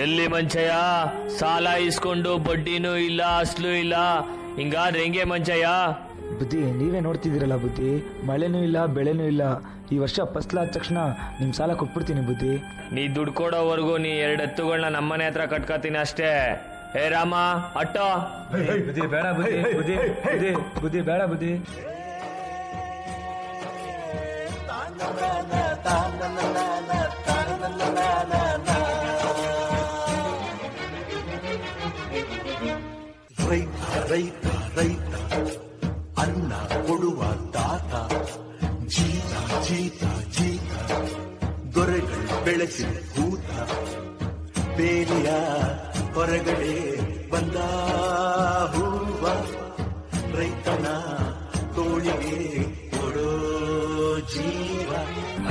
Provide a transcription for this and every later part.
ಎಲ್ಲಿ ಮಂಚಯ್ಯ, ಸಾಲ ಇಸ್ಕೊಂಡು ಬಡ್ಡಿನೂ ಇಲ್ಲ ಅಸ್ಲು ಇಲ್ಲ, ಹಿಂಗಾದ್ರೆ ಹೆಂಗೆ ಮಂಚಯ್ಯ? ಬುದ್ಧಿ ನೀವೇ ನೋಡ್ತಿದ್ದೀರಲ್ಲ ಬುದ್ಧಿ, ಮಳೆನೂ ಇಲ್ಲ ಬೆಳೆನೂ ಇಲ್ಲ. ಈ ವರ್ಷ ಫಸ್ಲಾದ ತಕ್ಷಣ ನಿಮ್ ಸಾಲ ಕೊಟ್ಬಿಡ್ತೀನಿ ಬುದ್ಧಿ. ನೀ ದುಡ್ಡು ಕೊಡೋವರೆಗೂ ನೀ 2 ಎತ್ತುಗಳನ್ನ ನಮ್ಮನೆ ಹತ್ರ ಕಟ್ಕೋತೀನಿ ಅಷ್ಟೇ. ಹೇ ರಾಮ ಅಟ್ಟೋ. ಬುದ್ಧಿ ಬೇಡ ಬುದ್ಧಿ, ಬುದ್ಧಿ ಬುದ್ಧಿ ಬುದ್ಧಿ ಬೇಡ ಬುದ್ಧಿ. ರೈತ ರೈತ ಅನ್ನ ಕೊಡುವ ತಾತ, ಜೀತ ಜೀತ ಜೀತ ದೊರೆಗಳು ಬೆಳೆಸಿದ ಕೂತ, ಬೇಲಿಯ ಹೊರಗಡೆ ಬಂದ ಹೂವ, ರೈತನ ತೋಳಿಗೆ ಕೊಡೋ ಜೀವ.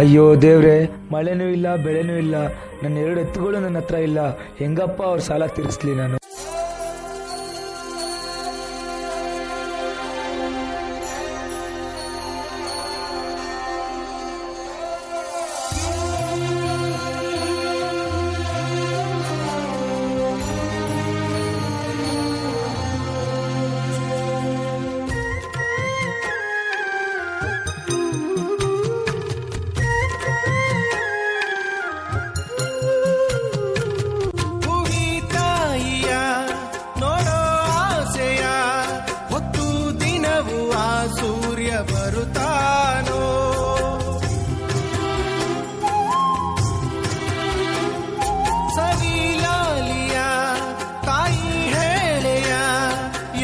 ಅಯ್ಯೋ ದೇವ್ರೆ, ಮಳೆನೂ ಇಲ್ಲ ಬೆಳೆನೂ ಇಲ್ಲ, ನನ್ನ 2 ಎತ್ತುಗಳು ನನ್ನ ಹತ್ರ ಇಲ್ಲ. ಹೆಂಗಪ್ಪ ಅವ್ರ ಸಾಲ ತೀರಿಸ್ಲಿ ನಾನು? ಬರುತ್ತಾನೋ ಸವಿಲಾಲಿಯ ತಾಯಿ ಹೇಳೆಯ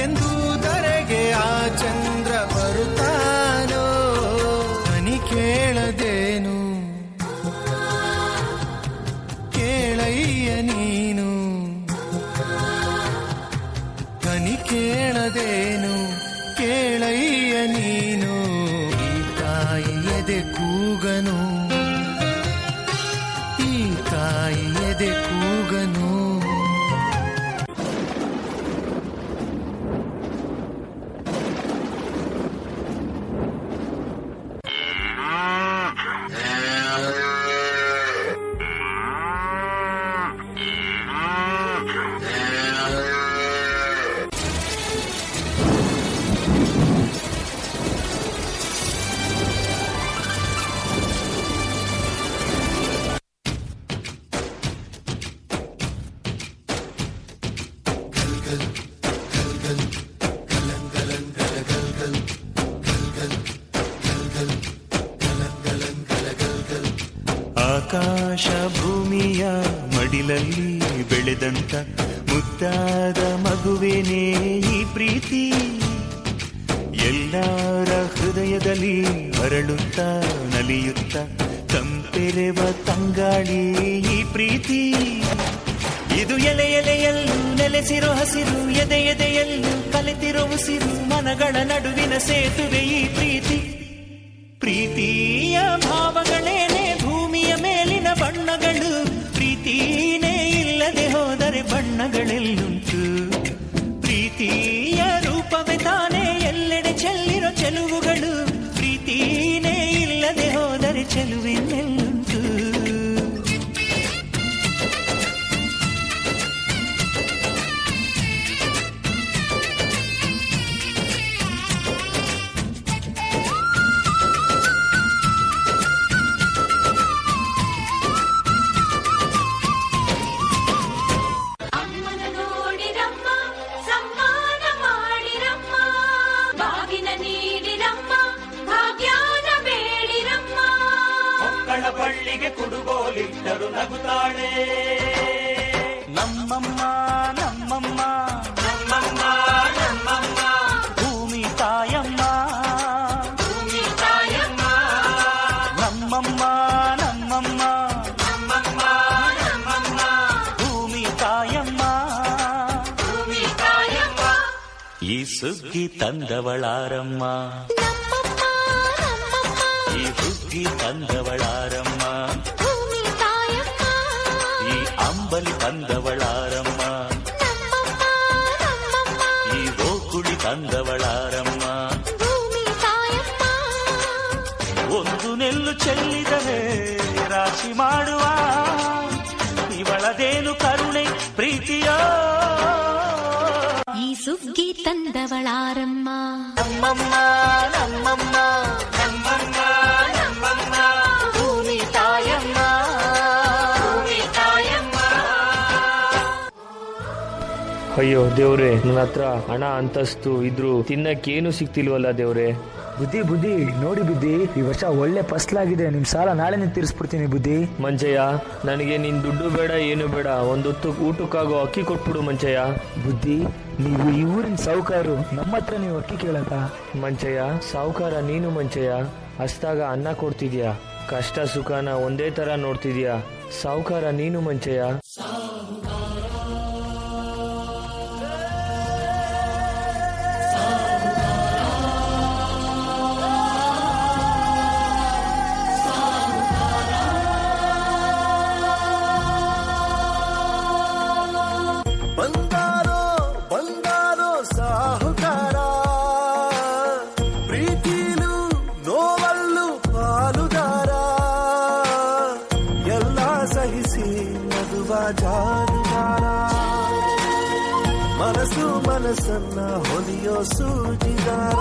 ಎಂದು ಧರೆಗೆ ಆ ಚಂದ್ರ ಬರುತ್ತಾನೋ. ಮನಿ ಕೇಳದೇನು ಕೇಳಯ್ಯ ನೀನು, ಮನಿ ಕೇಳದೇನು ಕೇಳಯ್ಯ ನೀನು. ಈ ತಾಯಿ ಎದೆ ಕೂಗನು, ಈ ತಾಯಿ ಎದೆ ಕೂಗನು. ಆಕಾಶ ಭೂಮಿಯ ಮಡಿಲಲ್ಲಿ ಬೆಳೆದಂತ ಮುದ್ದಾದ ಮಗುವೇನೇ ಈ ಪ್ರೀತಿ, ಎಲ್ಲರ ಹೃದಯದಲ್ಲಿ ಅರಳುತ್ತ ನಲಿಯುತ್ತ ತಂಪೆರೆವ ತಂಗಾಳಿ ಈ ಪ್ರೀತಿ. ಇದು ಎಲೆ ಎಲೆಯಲ್ಲೂ ನೆಲೆಸಿರೋ ಹಸಿರು, ಎದೆ ಎದೆಯಲ್ಲೂ ಕಲೆತಿರೋ ಉಸಿರು, ಮನಗಳ ನಡುವಿನ ಸೇತುವೆ ಈ ಪ್ರೀತಿ. ಪ್ರೀತಿಯ ಭಾವಗಳೇನೆ ಭೂಮಿಯ ಮೇಲಿನ ಬಣ್ಣಗಳು, ಪ್ರೀತಿನೇ ಇಲ್ಲದೆ ಹೋದರೆ ಬಣ್ಣಗಳೆಲ್ಲುಂಟು. ಪ್ರೀತಿಯ ರೂಪವೇ ತಾನೇ ಎಲ್ಲೆಡೆ ಚೆಲ್ಲಿರೋ ಚೆಲುವುಗಳು, ಪ್ರೀತಿನೇ ಇಲ್ಲದೆ ಹೋದರೆ ಚೆಲುವಿನೆಲ್ಲುಂಟು. ಬಳ್ಳಿಗೆ ಕುಡುಗೋಲಿಟ್ಟರು ನಗುತ್ತಾಳೆ ನಮ್ಮಮ್ಮ ನಮ್ಮಮ್ಮ ನಮ್ಮಮ್ಮ ನಮ್ಮಮ್ಮ, ಭೂಮಿ ತಾಯಮ್ಮ, ಭೂಮಿ ತಾಯಮ್ಮ ನಮ್ಮಮ್ಮ ನಮ್ಮಮ್ಮ ನಮ್ಮಮ್ಮ ನಮ್ಮಮ್ಮ, ಭೂಮಿ ತಾಯಮ್ಮ. ಭೂಮಿ ತಾಯಮ್ಮ. ಈ ಸುಗ್ಗಿ ತಂದವಳಾರಮ್ಮ, ಈ ಹುಗ್ಗಿ ತಂದವಳಾರಮ್ಮ, ಈ ಅಂಬಲಿ ತಂದವಳಾರಮ್ಮ, ಈ ಗೋಕುಳಿ ತಂದವಳಾರಮ್ಮ. ಒಂದು ನೆಲ್ಲು ಚೆಲ್ಲಿದರೆ ರಾಶಿ ಮಾಡುವ ಇವಳದೇನು ಕರು ಪ್ರೀತಿಯ ಈ ಸುಗ್ಗಿ ತಂದವಳಾರಮ್ಮ ನಮ್ಮಮ್ಮ ನಮ್ಮಮ್ಮ ನಮ್ಮಮ್ಮ ನಮ್ಮಮ್ಮ ಭೂಮಿ ತಾಯಮ್ಮ ಭೂಮಿ ತಾಯಮ್ಮ. ಅಯ್ಯೋ ದೇವ್ರೆ, ನನ್ನ ಹತ್ರ ಹಣ ಅಂತಸ್ತು ಇದ್ರು ತಿನ್ನಕ್ಕೇನು ಸಿಕ್ತಿಲ್ವಲ್ಲ ದೇವ್ರೆ. ಬುದ್ಧಿ ನೋಡಿ ಬುದ್ಧಿ, ಈ ವರ್ಷ ಒಳ್ಳೆ ಫಸ್ಲಾಗಿದೆ. ನಿಮ್ ಸಾಲ ನಾಳೆನೇ ತೀರಿಸ್ಬಿಡ್ತೀನಿ ಬುದ್ಧಿ. ಮಂಚಯ್ಯ, ನನಗೆ ನಿನ್ ದುಡ್ಡು ಬೇಡ ಏನು ಬೇಡ, ಒಂದೊತ್ತು ಊಟಕ್ಕಾಗೋ ಅಕ್ಕಿ ಕೊಟ್ಬಿಡು ಮಂಚಯ್ಯ. ಬುದ್ಧಿ, ನೀವು ಈ ಊರಿನ ಸಾಹುಕಾರು, ನಮ್ಮ ಹತ್ರ ನೀವು ಅಕ್ಕಿ ಕೇಳಕ? ಮಂಚಯ್ಯ, ಸಾವುಕಾರ ನೀನು ಮಂಚಯ್ಯ. ಹಸ್ದಾಗ ಅನ್ನ ಕೊಡ್ತಿದ್ಯಾ, ಕಷ್ಟ ಸುಖನ ಒಂದೇ ತರ ನೋಡ್ತಿದ್ಯಾ. ಸಾವುಕಾರ ನೀನು ಮಂಚಯ್ಯ. ಬಂದಾರೋ ಬಂದಾರೋ ಸಾಹುಕಾರ, ಪ್ರೀತಿಲು ನೋವಲ್ಲು ಪಾಲುದಾರ, ಎಲ್ಲ ಸಹಿಸಿ ನಗುವ ಜಾರುಗಾರ, ಮನಸ್ಸನ್ನ ಹೊಲಿಯೋ ಸೂಜಿದಾರ.